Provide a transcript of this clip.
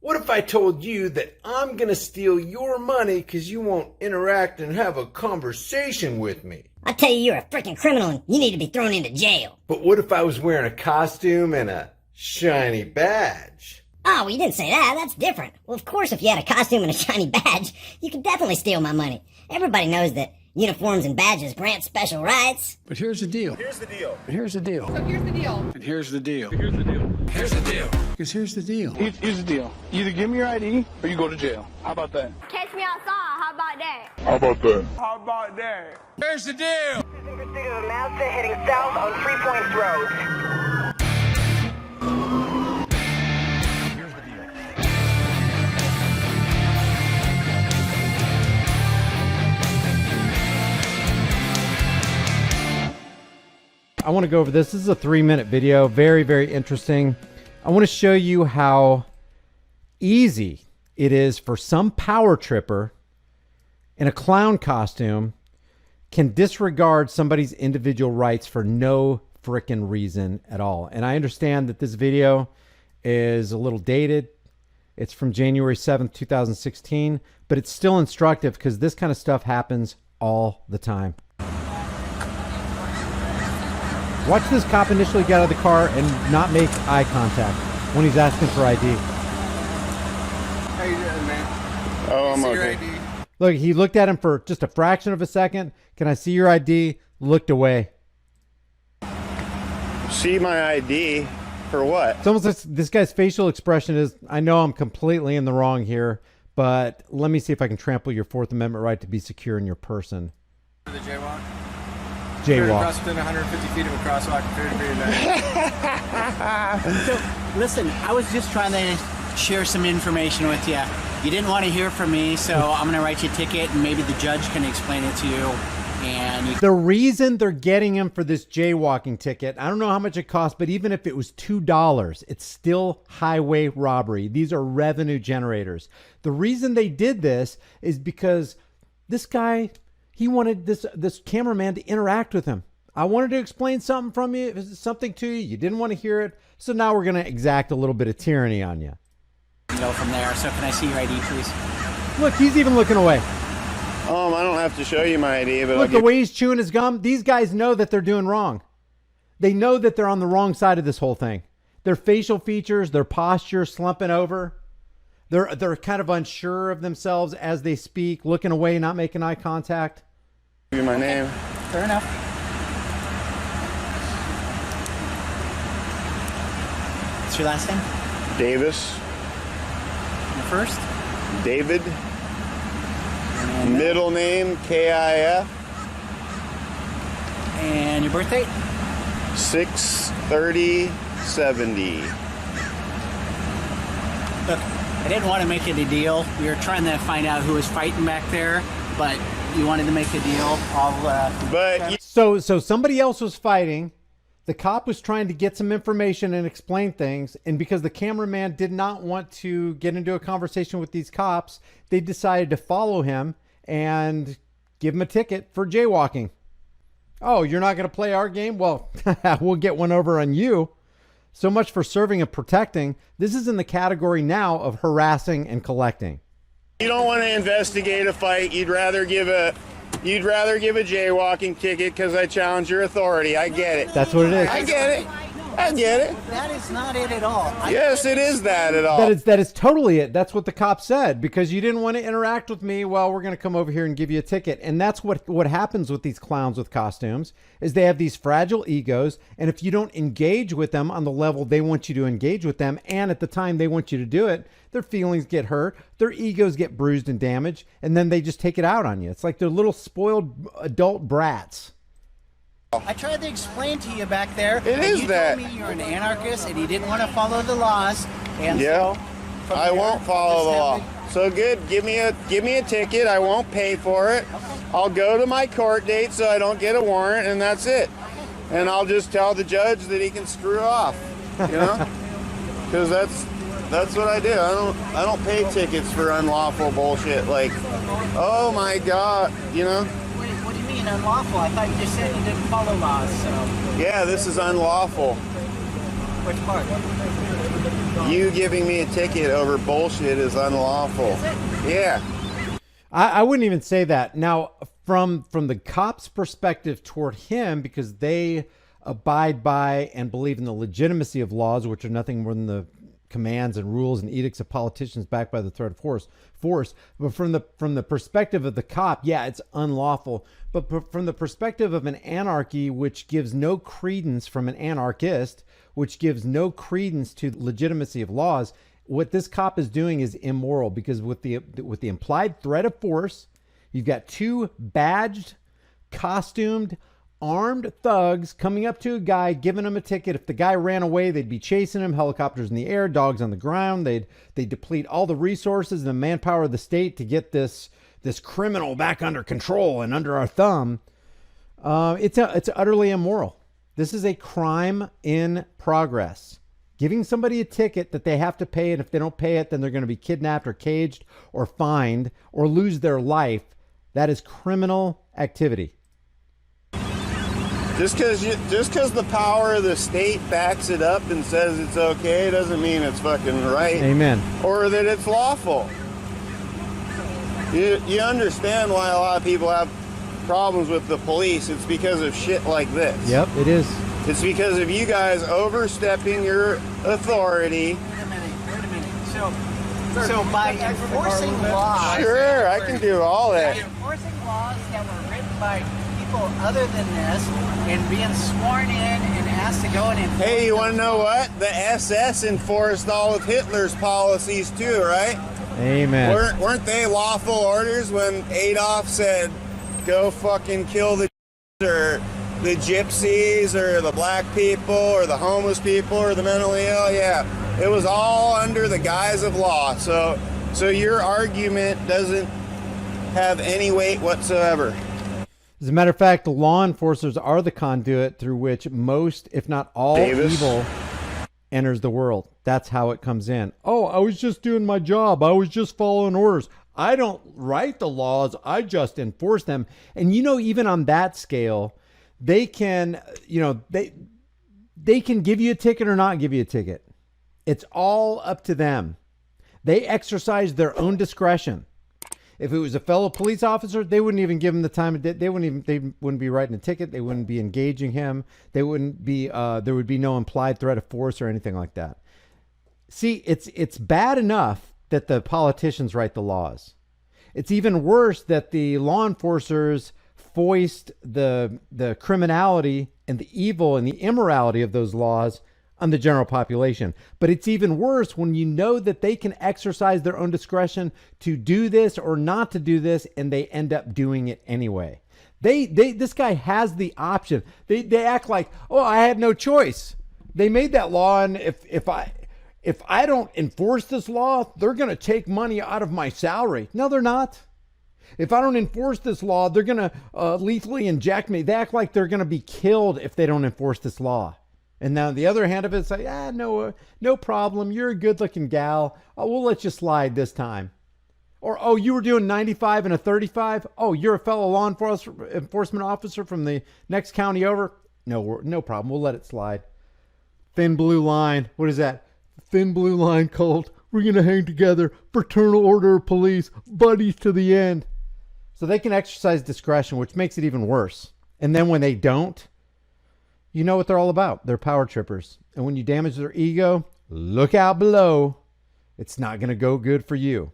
What if I told you that I'm gonna steal your money because you won't interact and have a conversation with me? I tell you, you're a freaking criminal and you need to be thrown into jail. But what if I was wearing a costume and a shiny badge? Oh, well, you didn't say that. That's different. Well, of course, if you had a costume and a shiny badge, you could definitely steal my money. Everybody knows that uniforms and badges grant special rights. But here's the deal. Here's the deal. But here's the deal. So here's the deal. And here's the deal. Here's the deal. Here's the deal. Because here's the deal. Here's the deal. You either give me your ID or you go to jail. How about that? Catch me outside. How about that? How about that? How about that? Here's the deal. In pursuit of a Mazda heading south on 3 Points Road. I want to go over this. This is a 3-minute video. Very, very interesting. I want to show you how easy it is for some power tripper in a clown costume can disregard somebody's individual rights for no frickin' reason at all. And I understand that this video is a little dated. It's from January 7th, 2016, but it's still instructive because this kind of stuff happens all the time. Watch this cop initially get out of the car and not make eye contact when he's asking for ID. How you doing, man? Oh, I'm See your okay. ID? Look, he looked at him for just a fraction of a second. Can I see your ID? Looked away. See my ID for what? It's almost like this guy's facial expression is, I know I'm completely in the wrong here, but let me see if I can trample your Fourth Amendment right to be secure in your person. For the jaywalk? Jaywalk. Cross within 150 feet of a crosswalk in 30 degree event. So, listen, I was just trying to share some information with you. You didn't want to hear from me, so I'm going to write you a ticket, and maybe the judge can explain it to you. And you... The reason they're getting him for this jaywalking ticket, I don't know how much it costs, but even if it was $2, it's still highway robbery. These are revenue generators. The reason they did this is because this guy, he wanted this cameraman to interact with him. I wanted to explain something to you. You didn't want to hear it. So now we're going to exact a little bit of tyranny on you. Go from there. So can I see your ID, please? Look, he's even looking away. I don't have to show you my ID, but Look, the way he's chewing his gum, these guys know that they're doing wrong. They know that they're on the wrong side of this whole thing. Their facial features, their posture, slumping over. They're kind of unsure of themselves as they speak, looking away, not making eye contact. Give you my name. Fair enough. What's your last name? Davis. Your first? David. Middle name KIF. And your birth date? 6/30/70. Look, I didn't want to make it a deal. We were trying to find out who was fighting back there, but you wanted to make a deal. So somebody else was fighting. The cop was trying to get some information and explain things, and because the cameraman did not want to get into a conversation with these cops, they decided to follow him and give him a ticket for jaywalking. Oh, you're not going to play our game? Well, we'll get one over on you. So much for serving and protecting. This is in the category now of harassing and collecting. You don't want to investigate a fight. You'd rather give a jaywalking ticket because I challenge your authority. I get it. That's what it is. I get it. I get it. That is not it at all. Yes, it is that at all. That is totally it. That's what the cop said. Because you didn't want to interact with me, well, we're going to come over here and give you a ticket. And that's what happens with these clowns with costumes, is they have these fragile egos. And if you don't engage with them on the level they want you to engage with them, and at the time they want you to do it, their feelings get hurt, their egos get bruised and damaged, and then they just take it out on you. It's like they're little spoiled adult brats. I tried to explain to you back there. It is that. You told me you're an anarchist and you didn't want to follow the laws. And yeah, so I won't follow the law. So good. Give me a ticket. I won't pay for it. Okay. I'll go to my court date so I don't get a warrant, and that's it. And I'll just tell the judge that he can screw off. You know, because that's what I do. I don't pay tickets for unlawful bullshit. Like, oh my God, you know. What do you mean unlawful? I thought you just said you didn't follow laws. So yeah, this is unlawful. which part? you giving me a ticket over bullshit is unlawful. Is it? Yeah. I wouldn't even say that. Now, from the cops' perspective toward him, because they abide by and believe in the legitimacy of laws, which are nothing more than the commands and rules and edicts of politicians backed by the threat of force. But from the perspective of the cop, yeah, it's unlawful. But from the perspective of an anarchy, which gives no credence, from an anarchist, which gives no credence to legitimacy of laws, what this cop is doing is immoral, because with the implied threat of force, you've got two badged, costumed, armed thugs coming up to a guy, giving him a ticket. If the guy ran away, they'd be chasing him, helicopters in the air, dogs on the ground. They'd deplete all the resources and the manpower of the state to get this criminal back under control and under our thumb. It's utterly immoral. This is a crime in progress. Giving somebody a ticket that they have to pay, and if they don't pay it, then they're going to be kidnapped or caged or fined or lose their life. That is criminal activity. Just because the power of the state backs it up and says it's okay doesn't mean it's fucking right. Amen. Or that it's lawful. You understand why a lot of people have problems with the police. It's because of shit like this. Yep, it is. It's because of you guys overstepping your authority. Wait a minute. So by enforcing laws... Sure, I can do all By that. enforcing laws that were written by people other than this and being sworn in and asked to go and enforce... Hey, you want to know what? The SS enforced all of Hitler's policies too, right? Amen. Weren't they lawful orders when Adolf said, go fucking kill the or the gypsies or the black people or the homeless people or the mentally ill? Yeah, it was all under the guise of law. So your argument doesn't have any weight whatsoever. As a matter of fact, the law enforcers are the conduit through which most, if not all, evil enters the world. That's how it comes in. Oh, I was just doing my job. I was just following orders. I don't write the laws. I just enforce them. And even on that scale, they can, they can give you a ticket or not give you a ticket. It's all up to them. They exercise their own discretion. If it was a fellow police officer, they wouldn't even give him the time of day. They wouldn't be writing a ticket. They wouldn't be engaging him. They wouldn't be, there would be no implied threat of force or anything like that. See, it's bad enough that the politicians write the laws. It's even worse that the law enforcers foist the criminality and the evil and the immorality of those laws on the general population. But it's even worse when you know that they can exercise their own discretion to do this or not to do this, and they end up doing it anyway. This guy has the option. They act like, oh, I had no choice. They made that law, and if I don't enforce this law, they're going to take money out of my salary. No, they're not. If I don't enforce this law, they're going to lethally inject me. They act like they're going to be killed if they don't enforce this law. And now the other hand of it's like, no problem. You're a good-looking gal. We'll let you slide this time. Or, oh, you were doing 95 and a 35? Oh, you're a fellow law enforcement officer from the next county over? No problem. We'll let it slide. Thin blue line. What is that? Thin blue line cult. We're going to hang together. Fraternal order of police. Buddies to the end. So they can exercise discretion, which makes it even worse. And then when they don't, you know what they're all about. They're power trippers. And when you damage their ego, look out below. It's not going to go good for you.